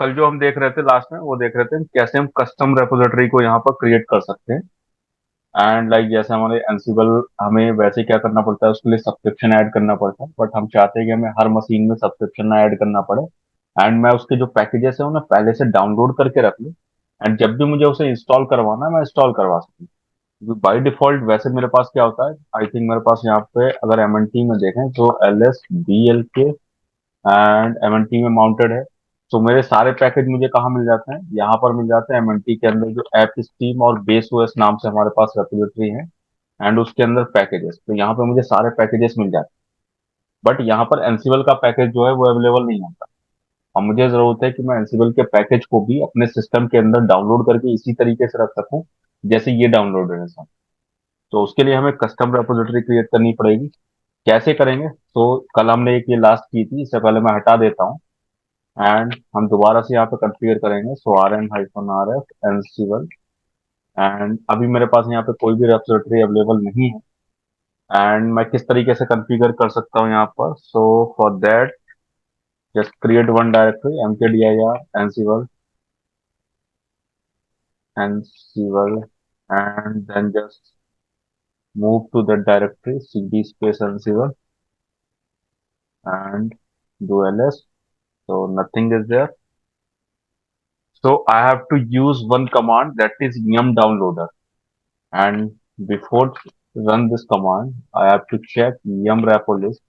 कल जो हम देख रहे थे लास्ट में वो देख रहे थे कैसे हम कस्टम रेपोजिटरी को यहाँ पर क्रिएट कर सकते हैं। एंड लाइक जैसे हमारे एंसिबल हमें वैसे क्या करना पड़ता है, उसके लिए सब्सक्रिप्शन ऐड करना पड़ता है, बट हम चाहते हैं कि हमें हर मशीन में सब्सक्रिप्शन ना ऐड करना पड़े। एंड मैं उसके जो पैकेजेस है उन्हें पहले से डाउनलोड करके रख लूँ, एंड जब भी मुझे उसे इंस्टॉल करवाना है मैं इंस्टॉल करवा सकूँ। क्योंकि बाई डिफॉल्ट वैसे मेरे पास क्या होता है, आई थिंक मेरे पास यहाँ पे अगर एमएनटी में देखें तो LSBLK एंड एमएनटी में माउंटेड है। तो मेरे सारे पैकेज मुझे कहाँ मिल जाते हैं, यहाँ पर मिल जाते हैं एमएनटी के अंदर जो ऐप स्टीम और बेस ओएस नाम से हमारे पास रेपोजिटरी है। एंड उसके अंदर पैकेजेस, तो यहाँ पे मुझे सारे पैकेजेस मिल जाते हैं, बट यहाँ पर एनसीबल का पैकेज जो है वो अवेलेबल नहीं होता। अब मुझे जरूरत है कि मैं एनसीबल के पैकेज को भी अपने सिस्टम के अंदर डाउनलोड करके इसी तरीके से रख सकूं जैसे ये डाउनलोड है सब। तो उसके लिए हमें कस्टम रेपोजिटरी क्रिएट करनी पड़ेगी। कैसे करेंगे, तो कल हमने एक ये लास्ट की थी, इससे पहले मैं हटा देता हूँ। एंड हम दोबारा से यहाँ पे कॉन्फ़िगर करेंगे, सो rm-rf ansible। एंड अभी मेरे पास यहाँ पे कोई भी रेपोजिटरी अवेलेबल नहीं है। एंड मैं किस तरीके से कॉन्फ़िगर कर सकता हूँ यहाँ पर, so for that just create one directory mkdir ansible and then just move to that directory cd space ansible and do ls. So nothing is there. So I have to use one command, that is yum downloader. And before run this command, I have to check yum repo list,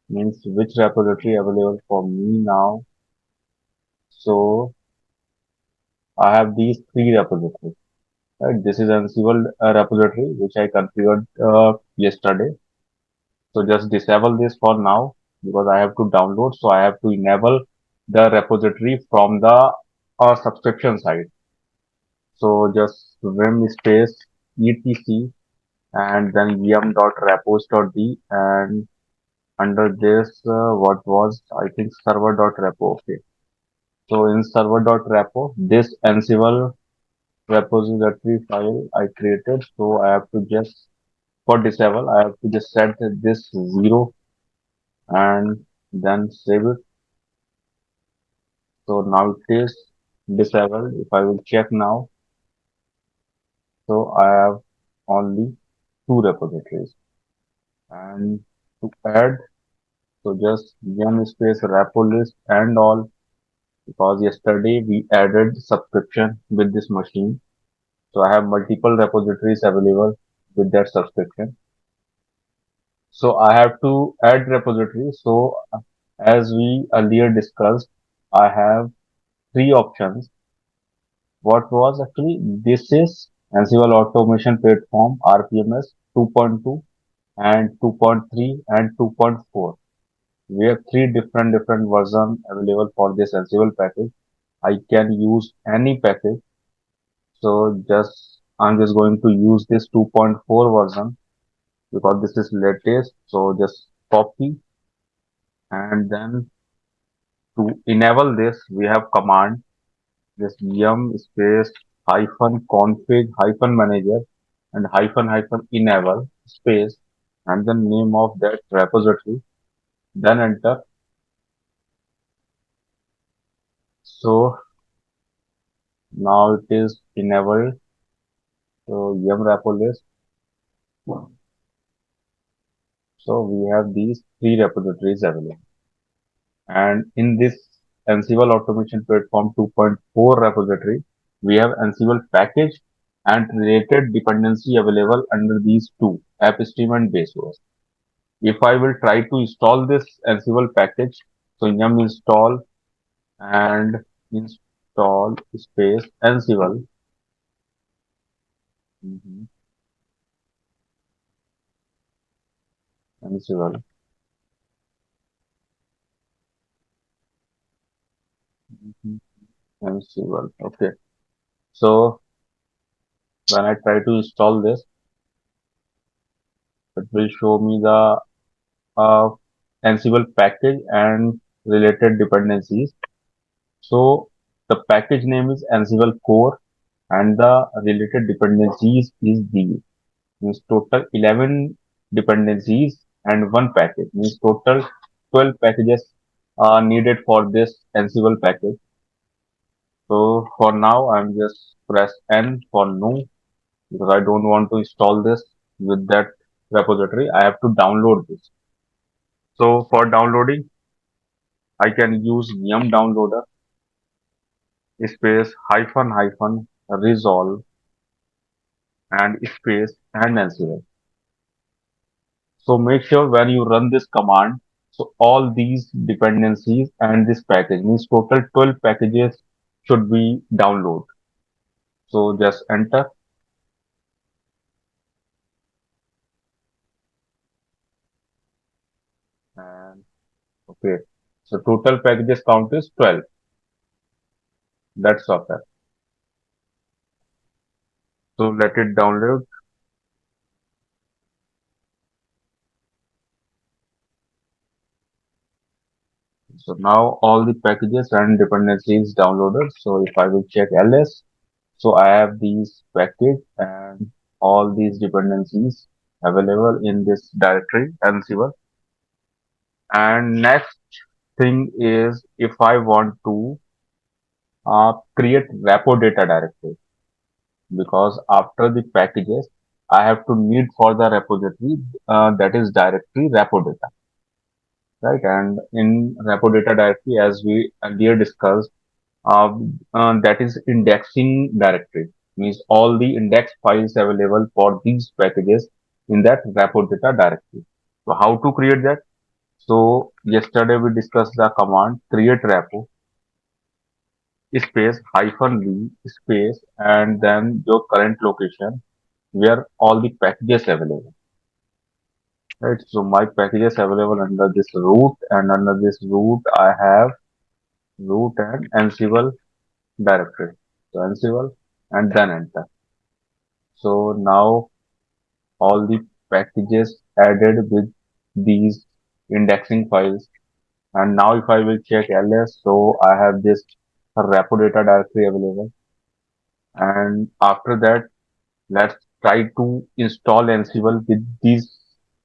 means which repository available for me now. So I have these three repositories. Right? This is Ansible repository which I configured yesterday. So just disable this for now because I have to download. So I have to enable the repository from the subscription side. So just vim space etc and then yum.repos.d, and under this what was, I think, server.repo. Okay. So in server.repo, this Ansible repository file I created. So I have to just, for disable, I have to just set this 0 and then save it. So now it is disabled. If I will check now, so I have only two repositories. And to add, so just yum space repo list and all, because yesterday we added subscription with this machine. So I have multiple repositories available with that subscription. So I have to add repositories. So as we earlier discussed, I have three options. What was actually, this is Ansible Automation Platform RPMS 2.2 and 2.3 and 2.4. We have three different versions available for this Ansible package. I can use any package. So just I'm just going to use this 2.4 version because this is latest. So just copy, and then to enable this we have command, this yum space hyphen config hyphen manager and hyphen enable space and the name of that repository, then enter. So now it is enabled. So yum repo list. So we have these three repositories available. And in this Ansible Automation Platform 2.4 repository, we have Ansible package and related dependency available under these two, AppStream and BaseOS. If I will try to install this Ansible package, so yum install and install space Ansible. Mhm. Ansible. Mhm. Ansible. Okay. So when I try to install this, it will show me the uh, Ansible package and related dependencies. So the package name is Ansible core and the related dependencies is these. Means total 11 dependencies and one package. Means total 12 packages are needed for this Ansible package. So for now, I'm just press N for no because I don't want to install this with that repository. I have to download this. So for downloading, I can use yum downloader space hyphen hyphen resolve and space and Ansible. So make sure when you run this command, so all these dependencies and this package means total 12 packages should be download. So just enter and okay. So total packages count is 12. That's okay. So let it download. So now all the packages and dependencies downloaded. So if I will check ls, so I have these package and all these dependencies available in this directory Ansible. And next thing is if I want to create repo data directory because after the packages I have to need for the repository that is directory repo data, right? And in repo data directory, as we earlier discussed, that is indexing directory means all the index files available for these packages in that repo data directory. So how to create that? So yesterday we discussed the command create repo space hyphen v space and then your current location where all the packages available. Right. So my packages available under this root and under this root I have root and Ansible directory. So Ansible and then enter. So now all the packages added with these indexing files. And now if I will check ls, so I have this repo data directory available. And after that, let's try to install Ansible with these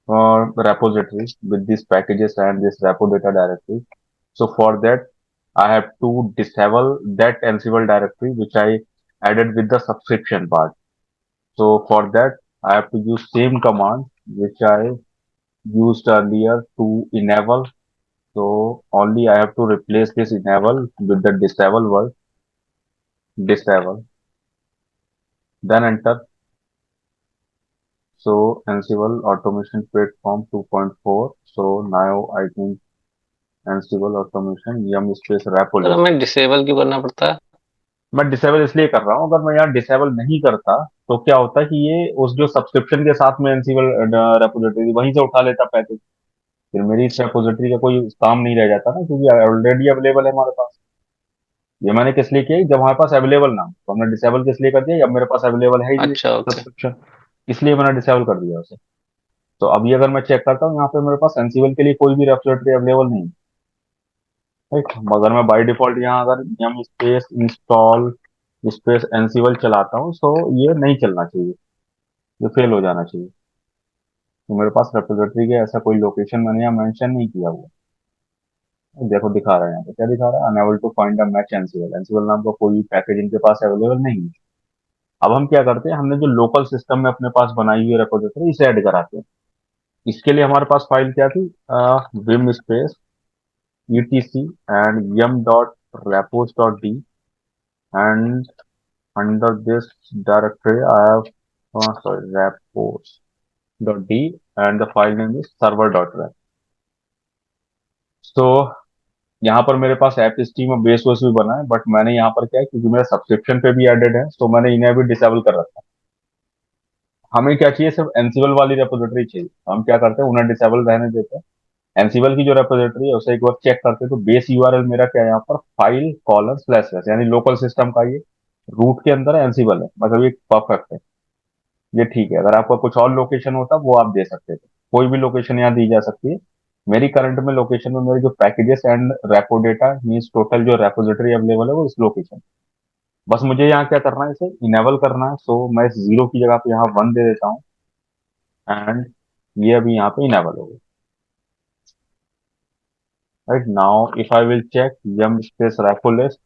repositories, with these packages and this repo data directory. So for that, I have to disable that Ansible directory which I added with the subscription part. So for that, I have to use same command which I used earlier to enable. So only I have to replace this enable with the disable word, disable, then enter. So Ansible Automation Platform 2.4. So now I think Ansible Automation yum space sir Rapolis. हमें disable क्यों करना पड़ता है? मैं disable इसलिए कर रहा हूँ अगर मैं यहाँ डिसेबल नहीं करता तो क्या होता है कि ये उस जो सब्सक्रिप्शन के साथ में एनसीबल रेपोजिटरी वहीं से उठा लेता पैकेज फिर मेरी इस रेपोजिटरी का कोई काम नहीं रह जाता ना क्योंकि ऑलरेडी अवेलेबल है हमारे पास ये मैंने किस लिए किया जब हमारे पास अवेलेबल ना हो तो हमने डिसेबल किस लिए कर दिया जब मेरे पास अवेलेबल है ही अच्छा, ओके। सब्सक्रिप्शन इसलिए मैंने डिसेबल कर दिया उसे तो अभी अगर मैं चेक करता हूँ यहाँ पे मेरे पास एनसीबल के लिए कोई भी रेपोजिटरी अवेलेबल नहीं है राइट मगर मैं बाय डिफॉल्ट यहाँ अगर yum space install space Ansible चलाता हूँ तो ये नहीं चलना चाहिए ये फेल हो जाना चाहिए तो मेरे पास रेपोजिटरी के ऐसा कोई लोकेशन मैंने यहाँ मेंशन नहीं किया हुआ देखो दिखा रहा है यहाँ पे क्या दिखा रहा है unable to find a match ansible ansible नाम का कोई पैकेज इनके पास अवेलेबल नहीं है अब हम क्या करते हैं हमने जो लोकल सिस्टम में अपने पास बनाई हुई रेपोजिटरी इसे ऐड कराते हैं इसके लिए हमारे पास फाइल क्या थी Vim space etc and yum dot repos dot d and under this directory I have sorry repos dot d and the file name is server dot rep so यहाँ पर मेरे पास ऐप स्टीम और base OS भी बना है but मैंने यहाँ पर क्या है क्योंकि मेरा सब्सक्रिप्शन पे भी एडेड है तो मैंने इन्हें भी डिसेबल कर रखा है हमें क्या चाहिए सिर्फ एनसीबल वाली रेपोजिटरी चाहिए हम क्या करते हैं उन्हें डिसेबल रहने देते हैं एनसीबल की जो रेपोजिटरी है उसे एक बार चेक करते हैं तो बेस यूआरएल मेरा क्या है यहाँ पर फाइल कॉलर स्लैश स्लैश यानी लोकल सिस्टम का ये रूट के अंदर एनसीबल है मतलब ये परफेक्ट है ये ठीक है अगर आपका कुछ और लोकेशन होता वो आप दे सकते थे कोई भी लोकेशन यहाँ दी जा सकती है मेरी करंट में लोकेशन में मेरे जो packages and repo data means total जो रेपोजिटरी अवेलेबल है वो इस लोकेशन बस मुझे यहाँ क्या करना है इसे इनेबल करना है सो मैं इस जीरो की जगह पे यहाँ वन दे देता हूँ एंड ये अभी यहाँ पे इनेबल हो गया right now if I will check yum space repo list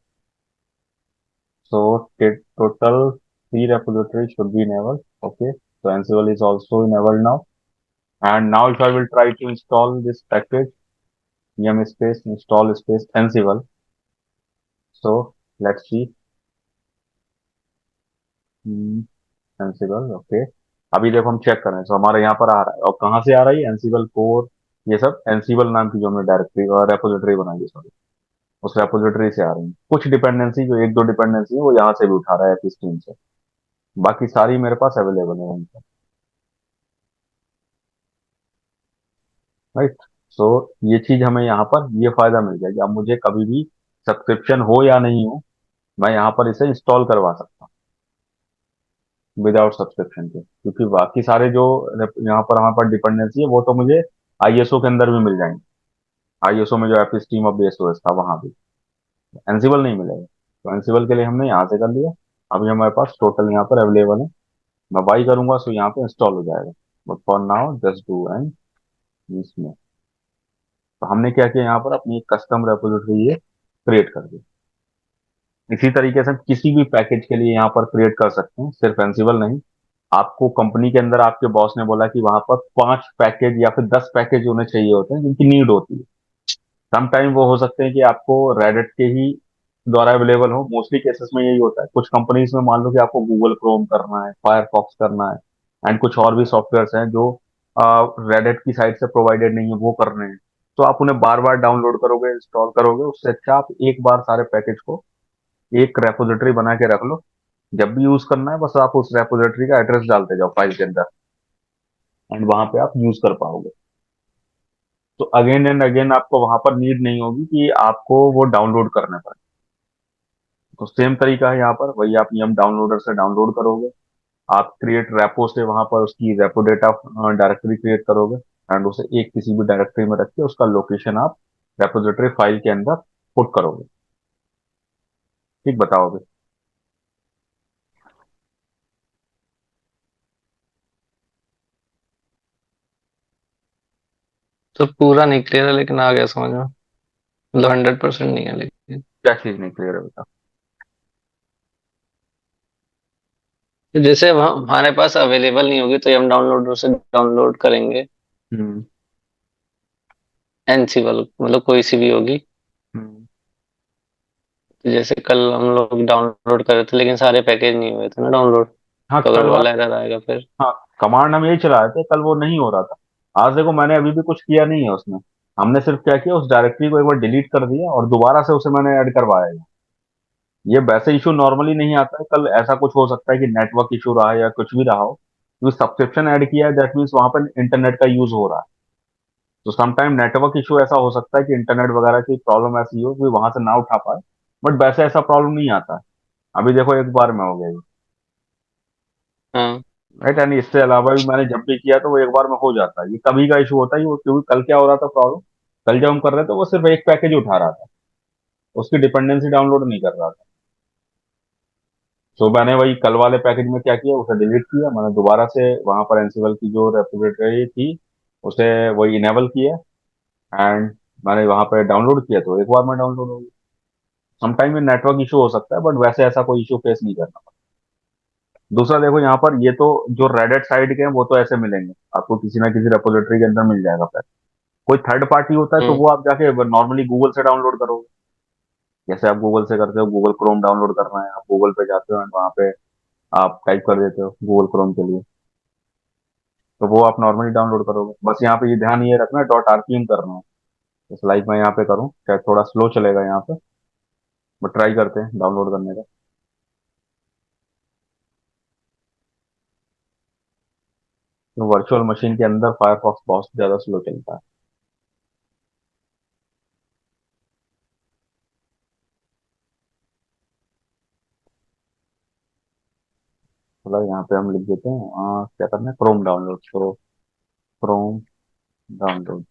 So total three repositories should be enabled. Okay. So Ansible is also enabled now. And now if I will try to install this package, yum space install space Ansible. So let's see. Hmm, Ansible. Okay. अभी देखो हम check कर रहे हैं, तो हमारे यहाँ पर आ रहा है, और कहाँ से आ रहा है? एनसीबल कोर, ये सब एनसीबल नाम की जो हमने डायरेक्टरी और रेपोजिटरी बनाई है, सॉरी, उस रेपोजिटरी से आ रही है। कुछ डिपेंडेंसी, जो एक दो डिपेंडेंसी है, वो यहाँ से भी उठा रहा है एपी स्ट्रीम से। बाकी सारी मेरे पास अवेलेबल है वहीं पर। राइट। सो ये चीज हमें यहाँ पर ये फायदा मिल जाएगा, अब मुझे कभी भी सब्सक्रिप्शन हो या नहीं हो, मैं यहाँ पर इसे इंस्टॉल करवा सकता हूँ विदाउट सब्सक्रिप्शन के, क्योंकि बाकी सारे जो यहाँ पर हमारे पास डिपेंडेंसी है वो तो मुझे आईएसओ के अंदर भी मिल जाएंगे। आईएसओ में जो एपी स्ट्रीम और बेस ओएस था वहां भी, एनसिबल नहीं मिलेगा। तो एनसिबल के लिए हमने यहाँ से कर लिया। अभी हमारे पास टोटल यहाँ पर अवेलेबल है, मैं बाई करूंगा तो यहाँ पे इंस्टॉल हो जाएगा। But for now just do and इसमें, तो हमने क्या किया, यहाँ पर अपनी एक कस्टम रेपोजिटरी ये क्रिएट कर दी। इसी तरीके से हम किसी भी पैकेज के लिए यहाँ पर क्रिएट कर सकते हैं, सिर्फ एंसिबल नहीं। आपको कंपनी के अंदर आपके बॉस ने बोला कि वहां पर 5 पैकेज या फिर 10 पैकेज होने चाहिए होते हैं जिनकी नीड होती है। सम टाइम वो हो सकते हैं कि आपको रेडिट के ही द्वारा अवेलेबल हो, मोस्टली केसेस में यही होता है। कुछ कंपनीज में मान लो कि आपको गूगल क्रोम करना है, फायरफॉक्स करना है, एंड कुछ और भी सॉफ्टवेयर हैं जो रेडिट की साइट से प्रोवाइडेड नहीं है, वो करने हैं। तो आप उन्हें बार बार डाउनलोड करोगे, इंस्टॉल करोगे, उससे अच्छा आप एक बार सारे पैकेज को एक रेपोजिटरी बना के रख लो। जब भी यूज करना है बस आप उस रेपोजिटरी का एड्रेस डालते जाओ फाइल के अंदर, एंड वहां पे आप यूज कर पाओगे। तो अगेन एंड अगेन आपको वहां पर नीड नहीं होगी कि आपको वो डाउनलोड करने पड़े। तो सेम तरीका है यहाँ पर, वही आप यम डाउनलोडर से डाउनलोड करोगे, आप क्रिएट रेपो से वहां पर उसकी रेपो डेटा डायरेक्टरी क्रिएट करोगे, एंड उसे एक किसी भी डायरेक्टरी में रख के उसका लोकेशन आप रेपोजिटरी फाइल के अंदर पुट करोगे। ठीक, बताओ अभी। तो पूरा नहीं क्लियर है, लेकिन आ गया समझ में। मतलब 100% नहीं है लेकिन। क्या चीज नहीं क्लियर है, बता। तो जैसे वहाँ हमारे पास अवेलेबल नहीं होगी तो हम डाउनलोडर से डाउनलोड करेंगे। हम्म। एनसीबल मतलब कोई सी भी होगी। हम्म। तो जैसे कल हम लोग डाउनलोड कर रहे थे लेकिन सारे पैकेज नहीं हुए थे ना डाउनलोड। हाँ, तो अगर कल वाला वाला। एरर आएगा फिर। हाँ, कमांड हम यही चला रहे थे, कल वो नहीं हो रहा था। आज देखो मैंने अभी भी कुछ किया नहीं है उसमें। हमने सिर्फ क्या किया, उस डायरेक्टरी को एक बार डिलीट कर दिया और दोबारा से उसे मैंने ऐड करवाया है। ये वैसे इशू नॉर्मली नहीं आता है, कल ऐसा कुछ हो सकता है कि नेटवर्क इशू रहा है या कुछ भी रहा हो। तो सब्सक्रिप्शन ऐड किया है, दैट मीन्स वहां पर इंटरनेट का यूज हो रहा है। तो समटाइम नेटवर्क इशू ऐसा हो सकता है कि इंटरनेट वगैरह की प्रॉब्लम ऐसी हो कि वहां से ना उठा पाए। बट वैसे ऐसा प्रॉब्लम नहीं आता है। अभी देखो एक बार में हो गया ये। हाँ। राइट, यानी इससे अलावा भी मैंने जब भी किया तो वो एक बार में हो जाता है। ये कभी का इशू होता है, वो क्योंकि कल क्या हो रहा था प्रॉब्लम, कल जब हम कर रहे थे वो सिर्फ एक पैकेज उठा रहा था, उसकी डिपेंडेंसी डाउनलोड नहीं कर रहा था। तो मैंने वही कल वाले पैकेज में क्या किया, उसे डिलीट किया, मैंने दोबारा से वहां पर एंसिबल की जो रेपोजिटरी थी उसे वही इनेबल किया, एंड मैंने वहां पर डाउनलोड किया तो एक बार में डाउनलोड हो गया। समटाइम ये नेटवर्क इशू हो सकता है, बट वैसे ऐसा कोई इशू फेस नहीं करना। दूसरा देखो यहाँ पर, ये तो जो रेडिट साइड के हैं वो तो ऐसे मिलेंगे आपको, किसी ना किसी रेपोजिटरी के अंदर मिल जाएगा। कोई थर्ड पार्टी होता है तो हम्म। वो आप जाके नॉर्मली गूगल से डाउनलोड करोगे। जैसे आप गूगल से करते हो, गूगल क्रोम डाउनलोड करना है, आप गूगल पे जाते हो एंड वहाँ पे आप टाइप कर देते हो गूगल क्रोम के लिए, तो वो आप नॉर्मली डाउनलोड करोगे। बस यहाँ पे ये ध्यान ये रखना है, डॉट आरपीएम करना है। जैसे लाइक मैं यहाँ पे करूँ, शायद थोड़ा स्लो चलेगा यहाँ पे, बट ट्राई करते हैं डाउनलोड करने का। तो वर्चुअल मशीन के अंदर फायरफॉक्स बहुत ज्यादा स्लो चलता है। मतलब यहाँ पे हम लिख देते हैं क्या करना है, क्रोम डाउनलोड, तो क्रोम डाउनलोड।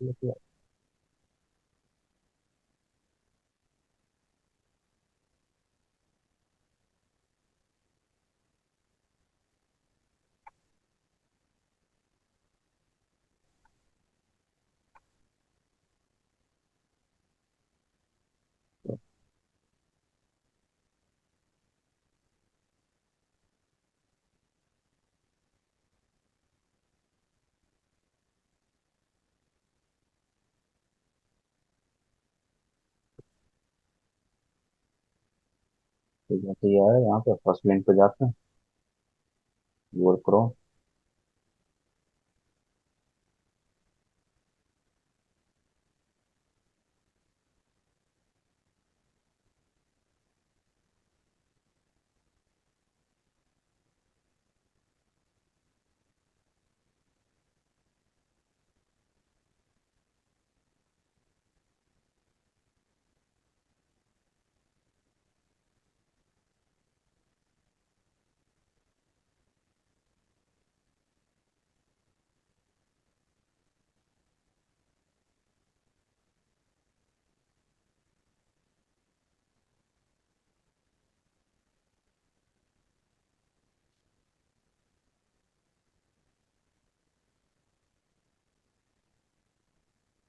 तो जैसे ये है यहाँ पे फर्स्ट लिंक पे जाते हैं, गूगल क्रोम।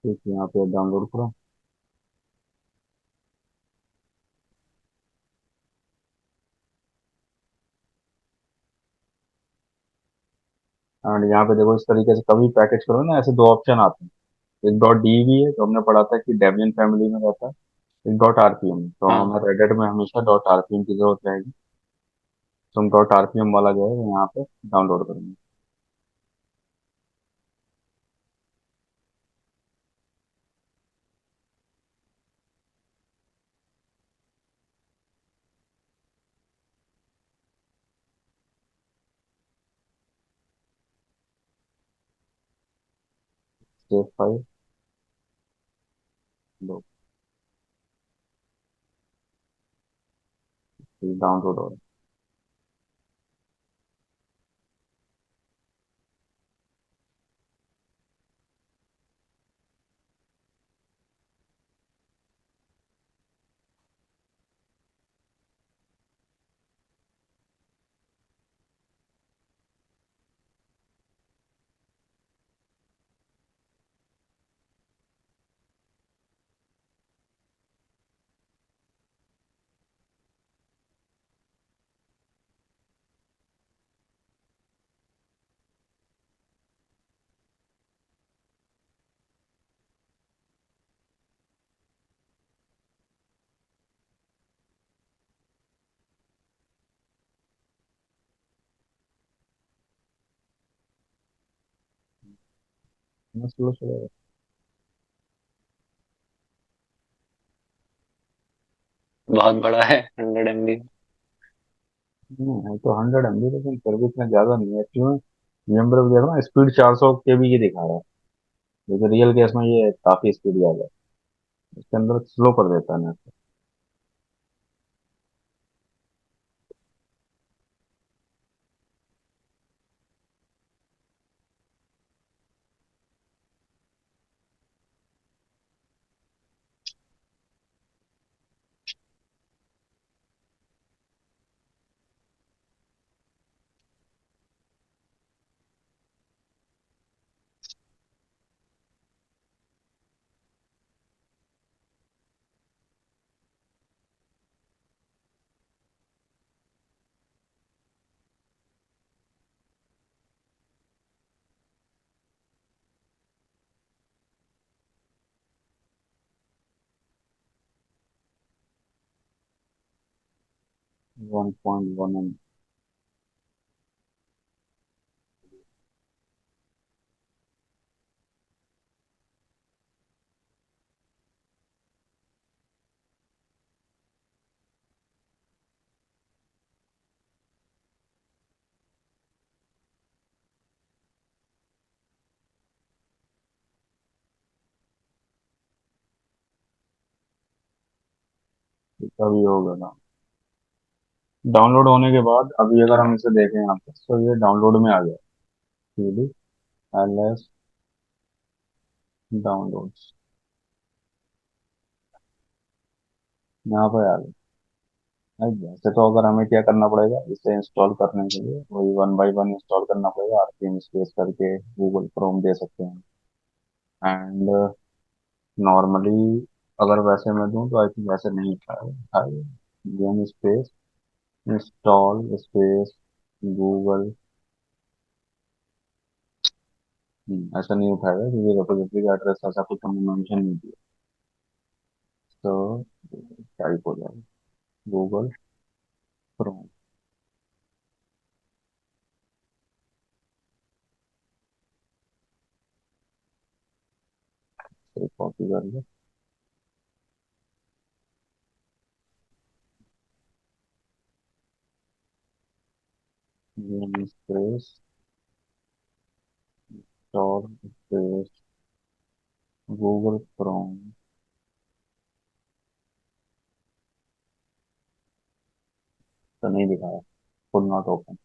ठीक है, यहाँ पे डाउनलोड करो। एंड यहाँ पे देखो, इस तरीके से कभी पैकेज करो ना, ऐसे दो ऑप्शन आते हैं। एक डॉट डी भी है, तो हमने पढ़ा था कि डेबियन फैमिली में रहता है। एक डॉट आरपीएम, तो हाँ। हमें रेडिट में हमेशा डॉट आरपीएम की जरूरत रहेगी। तो हम डॉट आरपीएम वाला जो है वो यहाँ पे डाउनलोड करेंगे। सेव फाइल, लो, डाउनलोड हो रहा है। स्लो चलेगा। बहुत बड़ा है 100 MB। है तो 100 MB, लेकिन फिर भी इतना ज्यादा नहीं है एक्चुअली। नंबर भी देखो ना, स्पीड 400 KB की दिखा रहा है, लेकिन रियल केस में ये काफी स्पीड ज्यादा है। इसके अंदर स्लो कर देता है नेट। 1.1 MB। अभी होगा ना, डाउनलोड होने के बाद अभी अगर हम इसे देखें यहाँ पे, तो ये डाउनलोड में आ गया। सीडी, एल एस, डाउनलोड्स, यहाँ पर आ गया। भाई वैसे तो अगर हमें क्या करना पड़ेगा इसे इंस्टॉल करने के लिए, वही वन बाय वन इंस्टॉल करना पड़ेगा, आरपीएम स्पेस करके गूगल क्रोम दे सकते हैं। एंड नॉर्मली अगर वैसे मैं दूं तो आई थिंक वैसे नहीं उठाएगा, game space install space Google, ऐसा नहीं उठाएगा क्योंकि रिपोजिटरी का एड्रेस ऐसा कुछ हमने मेंशन नहीं किया। तो टाइप हो जाएगा गूगल क्रोम, से कॉपी कर लो, गेम space install space Google Chrome. तो नहीं दिखाया, कुड नॉट ओपन,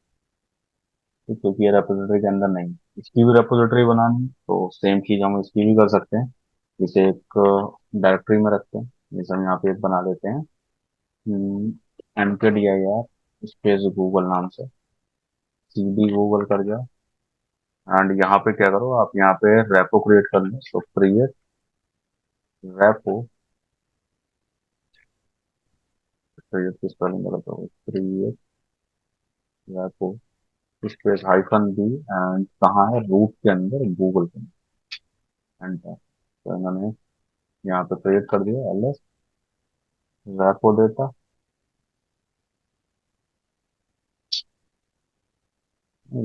क्योंकि ये रेपोजिटरी के अंदर नहीं है। इसकी भी रेपोजिटरी बनानी है, तो सेम चीज हम इसकी भी कर सकते हैं। इसे एक डायरेक्टरी में रखते हैं, जैसे हम यहाँ पे एक बना लेते हैं mkdir स्पेस गूगल नाम से, सीडी गूगल कर जाओ। एंड यहाँ पे क्या करो, आप यहाँ पे रेपो क्रिएट कर लो, तो क्रिएट रेपो, क्रिएट की स्पेलिंग गलत हो गई, create repo space hyphen B, and कहाँ है, रूट के अंदर गूगल के अंदर, एंटर। तो इन्होंने यहाँ पे क्रिएट कर दिया एल एस रेपो डेटा।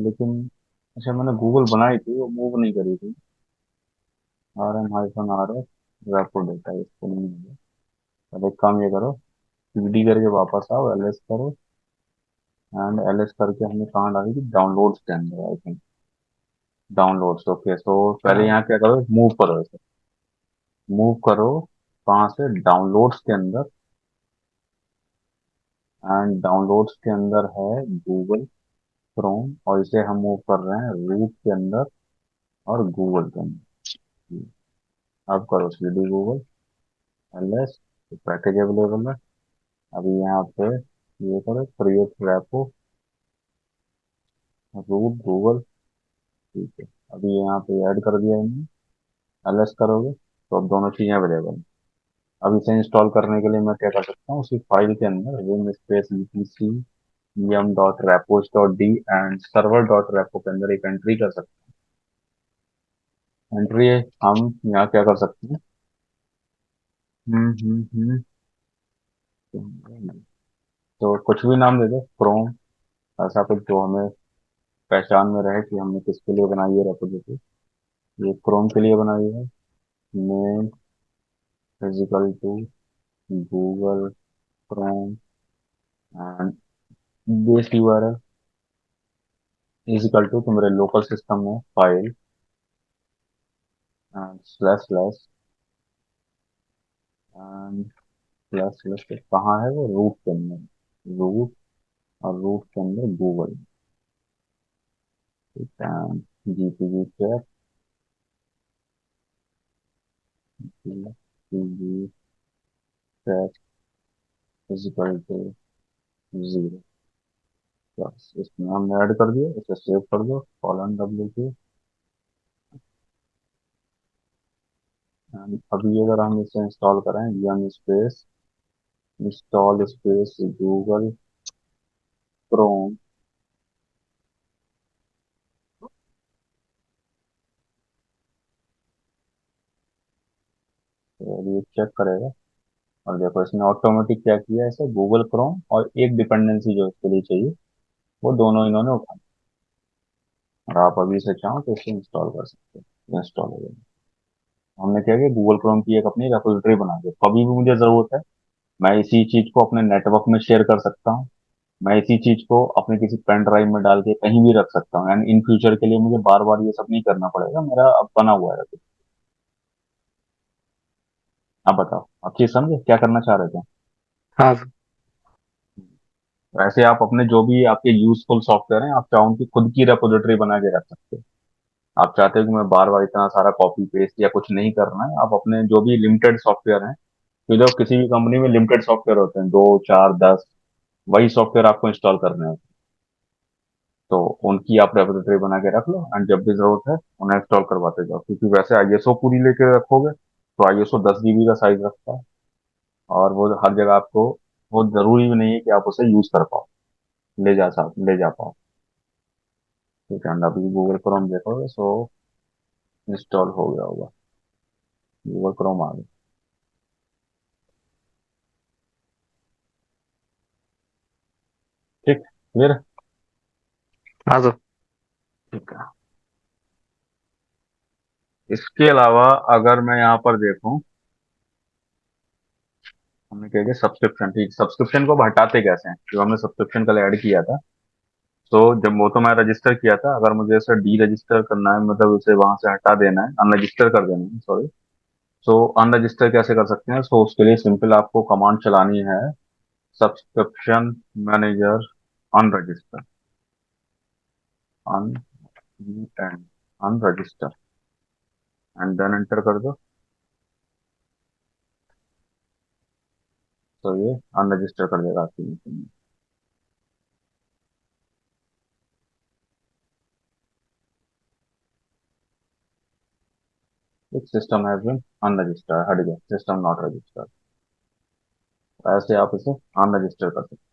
लेकिन अच्छा, मैंने गूगल बनाई थी, वो मूव नहीं करी थी, R M hyphen R S repo data, इसको नहीं मिला। अब एक काम ये करो, पीडी करके वापस आओ, एल एस करो, एंड एल एस करके हमने कहाँ डाली थी, डाउनलोड्स के अंदर आई थिंक, डाउनलोड्स। ओके, तो पहले हाँ यहाँ क्या करो, मूव करो इसे, मूव करो कहाँ से, डाउनलोड्स के अंदर। एंड डाउनलोड्स के अंदर है गूगल क्रोम, और इसे हम मूव कर रहे हैं रूट के अंदर और गूगल के अंदर। अब करो CD Google L S, package available है। अभी यहाँ पे ये करो क्रिएट रेपो रूट गूगल, ठीक है। अभी यहाँ पे ऐड कर दिया इन्हें, एलएस करोगे तो अब दोनों चीजें अवेलेबल हैं। अब इसे इंस्टॉल करने के लिए मैं क्या कर सकता हूँ, उसी फाइल के अंदर vim space ETC M dot repos dot D and server dot repo के अंदर एक एंट्री कर सकते हैं। एंट्री हम यहाँ क्या कर सकते हैं, तो कुछ भी नाम दे दो, क्रोम, ऐसा कुछ जो हमें पहचान में रहे कि हमने किसके लिए बनाई है रेपोजिटरी। ये क्रोम के लिए बनाई है, name physical to Google Chrome, and base URL is equal to तुम्हारे लोकल सिस्टम में file and slash slash and slash slash कहाँ है वो, रूट के अंदर, रूट, और रूट के अंदर Google, and GPG check, GPG check is equal to zero. बस इसमें हमने ऐड कर दिया, इसे सेव कर दो, कॉलन डब्ल्यू की। एंड अभी अगर हम इसे इंस्टॉल करें, yum space install space Google Chrome, तो ये चेक करेगा। और देखो इसने ऑटोमेटिक क्या किया है, इसे गूगल क्रोम और एक डिपेंडेंसी जो इसके लिए चाहिए, वो दोनों इन्होंने उठा। और आप अभी से चाहो तो इसे इंस्टॉल कर सकते हो, इंस्टॉल हो जाएगा। हमने क्या किया, गूगल क्रोम की एक अपनी रेपोजिटरी बना दी, कभी भी मुझे जरूरत है मैं इसी चीज को अपने नेटवर्क में शेयर कर सकता हूँ। मैं इसी चीज को अपने किसी पेन ड्राइव में डाल के कहीं भी रख सकता हूँ, एंड इन फ्यूचर के लिए मुझे बार बार ये सब नहीं करना पड़ेगा, मेरा अब बना हुआ है। आप बताओ, आप चीज समझे क्या करना चाह रहे थे। हाँ वैसे आप अपने जो भी आपके यूजफुल सॉफ्टवेयर हैं, आप चाहो उनकी खुद की रेपोजिटरी बना के रख सकते हो। आप चाहते हो कि मैं बार बार इतना सारा कॉपी पेस्ट या कुछ नहीं करना है, आप अपने जो भी लिमिटेड सॉफ्टवेयर हैं, तो जो किसी भी कंपनी में लिमिटेड सॉफ्टवेयर होते हैं, 2 4 10, वही सॉफ्टवेयर आपको इंस्टॉल करने हैं। तो उनकी आप रेपोजिटरी बना के रख लो, एंड जब भी जरूरत है उन्हें इंस्टॉल करवाते जाओ, क्योंकि वैसे आईएसओ पूरी लेके रखोगे तो आईएसओ 10 GB का साइज रखता है, और वो हर जगह आपको, वो जरूरी भी नहीं है कि आप उसे यूज कर पाओ, ले जा पाओ। ठीक है, एंड अभी गूगल क्रोम देखोगे सो इंस्टॉल हो गया होगा, गूगल क्रोम आ गया। ठीक, क्लियर। हाँ सर। ठीक है, इसके अलावा अगर मैं यहाँ पर देखूं, हमने क्या किया, सब्सक्रिप्शन। ठीक, सब्सक्रिप्शन को अब हटाते कैसे हैं, जो हमने सब्सक्रिप्शन कल ऐड किया था, तो जब वो तो मैं रजिस्टर किया था, अगर मुझे इसे डी रजिस्टर करना है, मतलब उसे वहां से हटा देना है, अनरजिस्टर कर देना है, सॉरी, तो अनरजिस्टर कैसे कर सकते हैं, सो उसके लिए सिंपल आपको कमांड चलानी है, सब्सक्रिप्शन मैनेजर अनरजिस्टर, अन and unregister, and then enter कर दो, तो ये अनरजिस्टर कर देगा आपकी मशीन में। एक सिस्टम हैज बीन अनरजिस्टर्ड, हट गया, सिस्टम नॉट रजिस्टर्ड। ऐसे आप इसे अनरजिस्टर कर सकते हैं।